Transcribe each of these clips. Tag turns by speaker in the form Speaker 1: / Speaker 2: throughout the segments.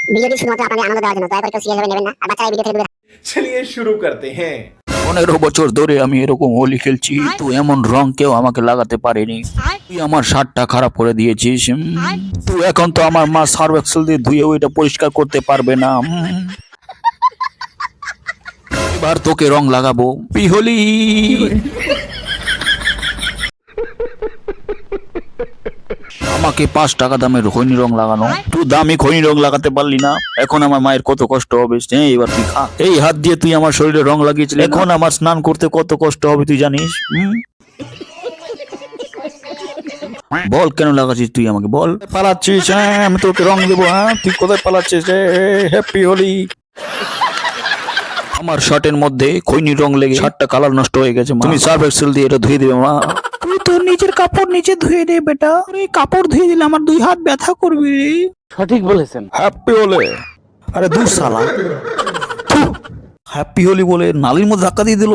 Speaker 1: ভিডিওটি শুধুমাত্র আপনাদের আনন্দ দেওয়ার জন্য, দয়া করে কেউ সিরিয়াস ভাবে নেবেন না। আর বাচ্চারা এই ভিডিও থেকে দূরে
Speaker 2: चलिए शुरू करते हैं।
Speaker 3: 15 বছর ধরে আমি এরকম হোলি খেলছি, তো এমন রং কেউ আমাকে লাগাতে পারেনি। তুই আমার শার্টটা খারাপ করে দিয়েছিস। তুই এখন তো আমার মা সার্ফ এক্সেল দিয়ে ধুয়ে ওইটা পরিষ্কার করতে পারবে না। এবার তোকে রং লাগাবো পিহলি। আমাকে 5 টাকা দামের খৈনি রং লাগানো, তুই দামি খৈনি রং লাগাতে পারলি না। এখন আমার মায়ের কত কষ্ট হবে। এবার তুই খা। এই হাত দিয়ে তুই আমার শরীরে রং লাগিয়েছিলি, এখন আমার স্নান করতে কত কষ্ট হবে তুই জানিস? বল কেন লাগাচ্ছিস তুই আমাকে, বল। পালাচ্ছিস? হ্যাঁ আমি তোকে রং দেবো। হ্যাঁ তুই কোথায় পালাচ্ছিস? হ্যাপি হোলি। আমার শার্টের মধ্যে খৈনি রং লেগে শার্টটা কালার নষ্ট হয়ে গেছে। তুমি সার্ফ এক্সেল দিয়ে এটা ধুয়ে দেবে মা। তুই তোর নিজের কাপড় নিচে ধুয়ে দে বেটা। এই কাপড় ধুয়ে দিলে আমার 2 হাত ব্যথা করবে।
Speaker 4: সঠিক বলেছেন।
Speaker 3: হ্যাপি হোলি। আরে দূর শালা। হ্যাপি হোলি বলে নালির মধ্যে ধাক্কা দিয়ে দিল।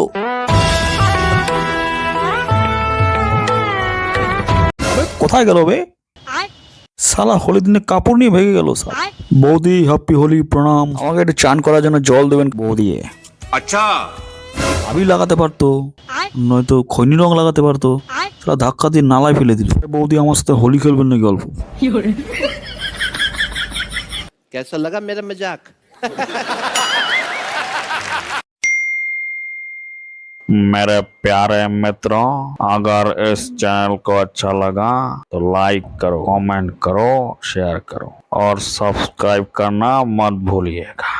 Speaker 3: কোথায় গেল বে শালা? হোলির দিনে কাপড় নিয়ে ভেঙে গেল। বৌদি হ্যাপি হোলি, প্রণাম। আমাকে একটু চান করার জন্য জল দেবেন বৌদি।
Speaker 2: अच्छा
Speaker 3: আবি লাগাতে পারতো, নয়তো খৈনি রং লাগাতে পারতো। শালা ধাক্কা দিয়ে নালায় ফেলে দিল। বৌদি আমার সাথে হোলি খেলবেন নাকি অল্প?
Speaker 4: कैसा लगा मेरा मजाक?
Speaker 3: मेरे प्यारे मित्रों, अगर इस चैनल को अच्छा लगा तो लाइक करो, कमेंट करो, शेयर करो और सब्सक्राइब करना मत भूलिएगा।